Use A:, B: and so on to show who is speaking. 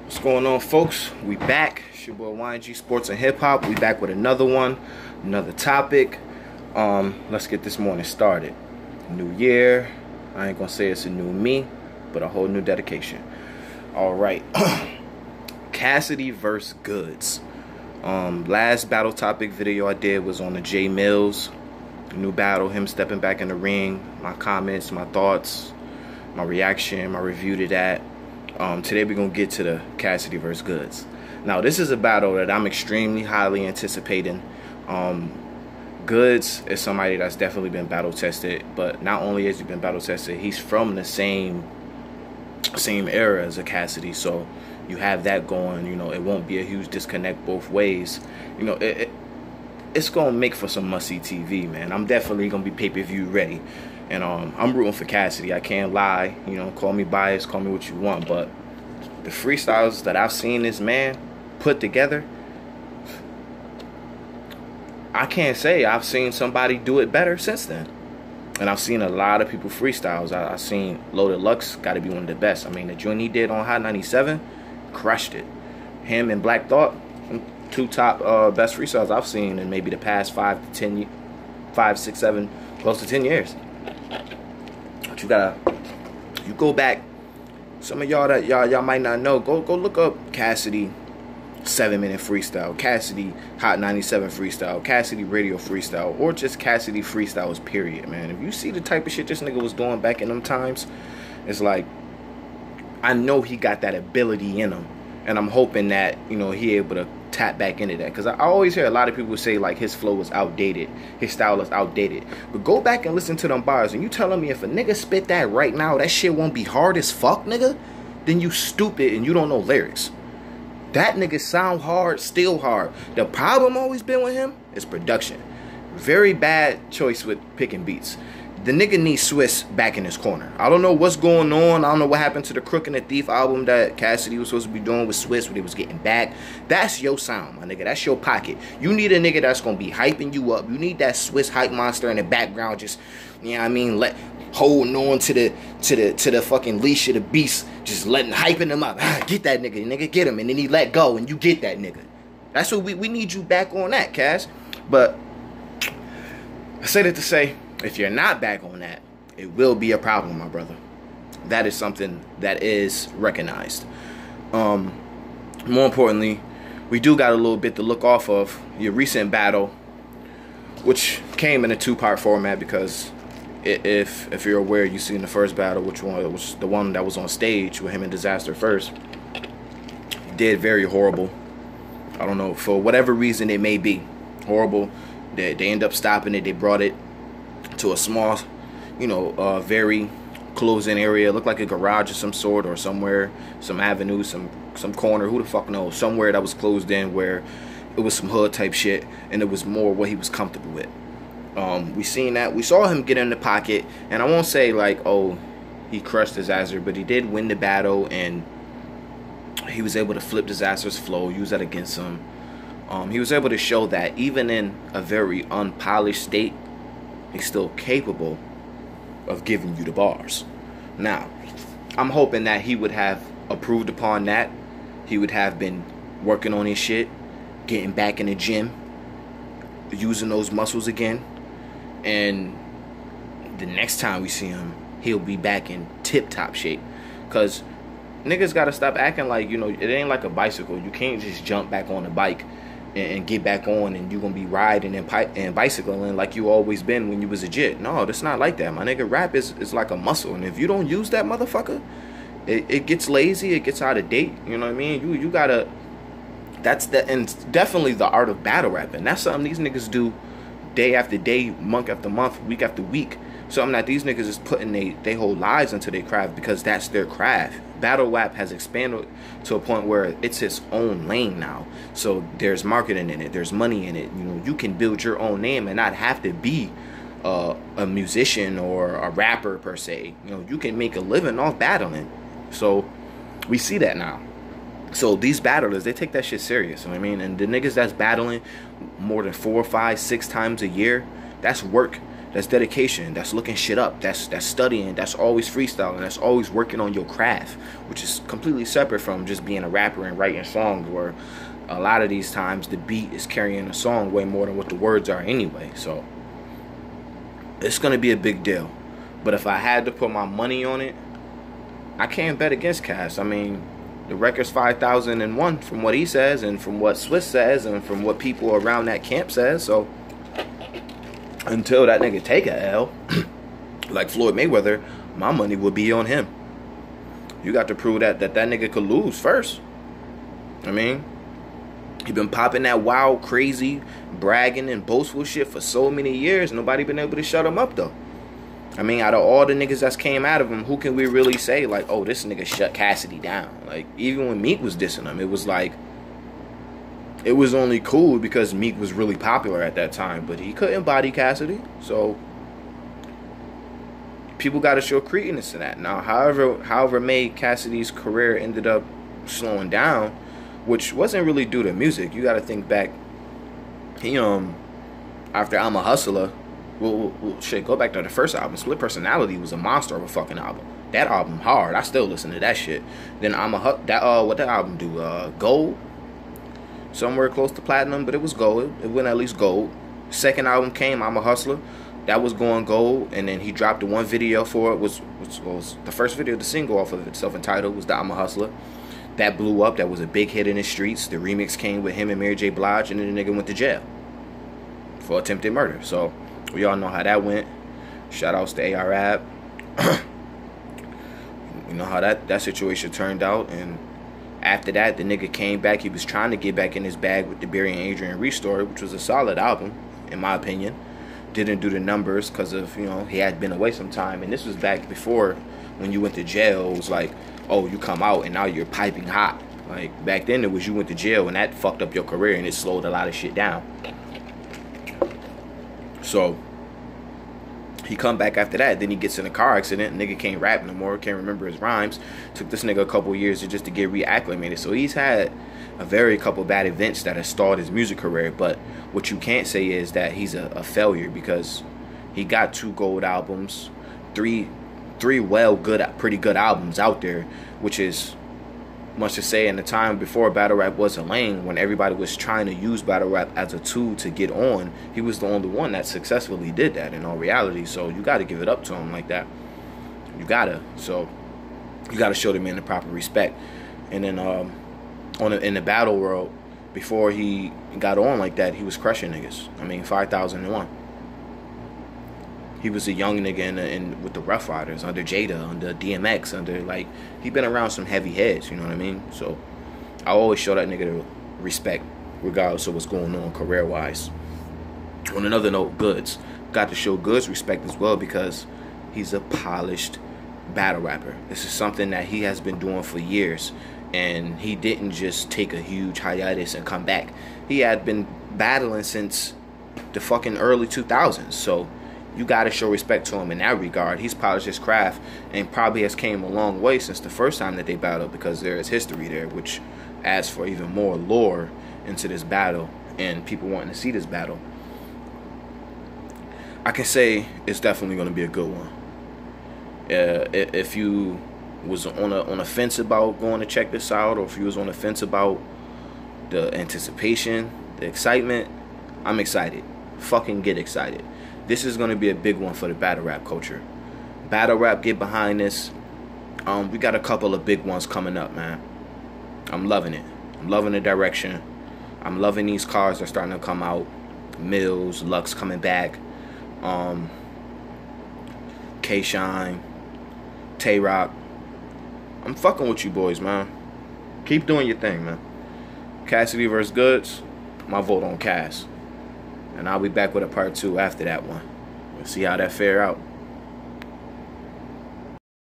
A: What's going on, folks? We back. It's your boy YNG Sports and Hip Hop. We back with another one, another topic. Let's get this morning started. New year. I ain't gonna say it's a new me, but a whole new dedication. All right. Cassidy versus Goodz. Last battle topic video I did was on the J Mills new battle, him stepping back in the ring, my comments, my thoughts, my reaction, my review to that. Today we're going to get to the Cassidy versus Goodz. Now, this is a battle that I'm extremely highly anticipating. Goodz is somebody that's definitely been battle tested, but not only has he been battle tested, he's from the same era as a Cassidy, so you have that going. You know, it won't be a huge disconnect both ways. You know, it's going to make for some must-see TV, man. I'm definitely going to be pay-per-view ready. And I'm rooting for Cassidy. I can't lie. You know, call me biased, call me what you want. But the freestyles that I've seen this man put together, I can't say I've seen somebody do it better since then. And I've seen a lot of people freestyles. I've seen Loaded Lux, got to be one of the best. I mean, the joint he did on Hot 97, crushed it. Him and Black Thought, two top best freestyles I've seen in maybe the past 5 to 10 years, 5, 6, 7, close to 10 years. But you go back, some of y'all that y'all might not know, go look up Cassidy 7-minute freestyle, Cassidy Hot 97 freestyle, Cassidy radio freestyle, or just Cassidy freestyles period, man. If you see the type of shit this nigga was doing back in them times, it's like, I know he got that ability in him, and I'm hoping that, you know, he able to tap back into that, because I always hear a lot of people say like his flow is outdated, his style is outdated. But go back and listen to them bars, and you telling me if a nigga spit that right now, that shit won't be hard as fuck, nigga? Then you stupid and you don't know lyrics. That nigga sound hard, still hard. The problem always been with him is production. Very bad choice with picking beats. The nigga needs Swiss back in his corner. I don't know what's going on. I don't know what happened to the Crook and the Thief album that Cassidy was supposed to be doing with Swiss when he was getting back. That's your sound, my nigga. That's your pocket. You need a nigga that's going to be hyping you up. You need that Swiss hype monster in the background just, you know what I mean, holding on to the fucking leash of the beast, just hyping him up. Get that nigga, get him. And then he let go and you get that nigga. That's what we need you back on that, Cass. But I say that to say, if you're not back on that, it will be a problem, my brother. That is something that is recognized. More importantly, we do got a little bit to look off of your recent battle, which came in a 2-part format, because if you're aware, you see in the first battle, which one was the one that was on stage with him and Disaster first, did very horrible. I don't know, for whatever reason it may be horrible. They end up stopping it. They brought it to a small, you know, very closed-in area. It looked like a garage of some sort, or somewhere, some avenue, some corner, who the fuck knows, somewhere that was closed in, where it was some hood type shit, and it was more what he was comfortable with. We seen that. We saw him get in the pocket, and I won't say like, oh, he crushed Disaster, but he did win the battle, and he was able to flip Disaster's flow, use that against him. He was able to show that even in a very unpolished state, he's still capable of giving you the bars. Now, I'm hoping that he would have improved upon that. He would have been working on his shit, getting back in the gym, using those muscles again. And the next time we see him, he'll be back in tip-top shape. Because niggas got to stop acting like, you know, it ain't like a bicycle. You can't just jump back on the bike and get back on, and you're going to be riding and bicycling like you always been when you was a jit. No, that's not like that, my nigga. Rap is like a muscle, and if you don't use that motherfucker, it gets lazy, it gets out of date. You know what I mean? You gotta, and definitely the art of battle rapping. That's something these niggas do day after day, month after month, week after week. Something that these niggas is putting they whole lives into their craft, because that's their craft. Battle rap has expanded to a point where it's its own lane now. So there's marketing in it, there's money in it. You know, you can build your own name and not have to be a musician or a rapper per se. You know, you can make a living off battling. So we see that now. So these battlers, they take that shit serious. You know what I mean? And the niggas that's battling more than 4, 5, 6 times a year, that's work. That's dedication. That's looking shit up. That's studying. That's always freestyling. That's always working on your craft, which is completely separate from just being a rapper and writing songs, where a lot of these times the beat is carrying a song way more than what the words are anyway. So it's going to be a big deal. But if I had to put my money on it, I can't bet against Cass. I mean, the record's 5,001 from what he says, and from what Swiss says, and from what people around that camp says. So until that nigga take a L, like Floyd Mayweather, my money would be on him. You got to prove that nigga could lose first. I mean, he been popping that wild, crazy, bragging and boastful shit for so many years. Nobody been able to shut him up, though. I mean, out of all the niggas that's came out of him, who can we really say, like, oh, this nigga shut Cassidy down? Like, even when Meek was dissing him, it was like, it was only cool because Meek was really popular at that time, but he couldn't body Cassidy. So people got to show credence to that. Now, however made Cassidy's career ended up slowing down, which wasn't really due to music. You got to think back. He after I'm a Hustler, well, shit, go back to the first album. Split Personality was a monster of a fucking album. That album hard. I still listen to that shit. Then what that album do? Gold. Somewhere close to platinum, but it was gold. It went at least gold. Second album came, I'm a Hustler. That was going gold, and then he dropped the one video for it, which was the first video, the single off of it, self-entitled, was the I'm a Hustler. That blew up. That was a big hit in the streets. The remix came with him and Mary J. Blige, and then the nigga went to jail for attempted murder. So we all know how that went. Shout outs to A.R.A.B. You know how that situation turned out, and after that, the nigga came back. He was trying to get back in his bag with the Barry and Adrian Restore, which was a solid album, in my opinion. Didn't do the numbers because of, he had been away some time. And this was back before, when you went to jail, it was like, oh, you come out and now you're piping hot. Like, back then it was you went to jail and that fucked up your career and it slowed a lot of shit down. So he come back after that, then he gets in a car accident, nigga can't rap no more, can't remember his rhymes. Took this nigga a couple years just to get reacclimated. So he's had a couple bad events that have stalled his music career. But what you can't say is that he's a failure, because he got 2 gold albums, three pretty good albums out there, which is much to say in the time before battle rap was a lane, when everybody was trying to use battle rap as a tool to get on. He was the only one that successfully did that in all reality. So you got to give it up to him like that. You gotta. So you got to show the man the proper respect. And then in the battle world, before he got on like that, he was crushing niggas. I mean, 5,001. He was a young nigga with the Rough Riders, under Jada, under DMX, he been around some heavy heads, you know what I mean? So I always show that nigga the respect, regardless of what's going on career-wise. On another note, Goodz. Got to show Goodz respect as well, because he's a polished battle rapper. This is something that he has been doing for years, and he didn't just take a huge hiatus and come back. He had been battling since the fucking early 2000s, so you got to show respect to him in that regard. He's polished his craft and probably has came a long way since the first time that they battled, because there is history there, which adds for even more lore into this battle and people wanting to see this battle. I can say it's definitely going to be a good one. If you was on a fence about going to check this out, or if you was on the fence about the anticipation, the excitement, I'm excited. Fucking get excited. This is going to be a big one for the battle rap culture. Battle rap, get behind this. We got a couple of big ones coming up, man. I'm loving it. I'm loving the direction. I'm loving these cars that are starting to come out. Mills, Lux coming back. K-Shine, Tay-Rock. I'm fucking with you boys, man. Keep doing your thing, man. Cassidy versus Goodz. My vote on Cass. And I'll be back with a part 2 after that one. We'll see how that fare out.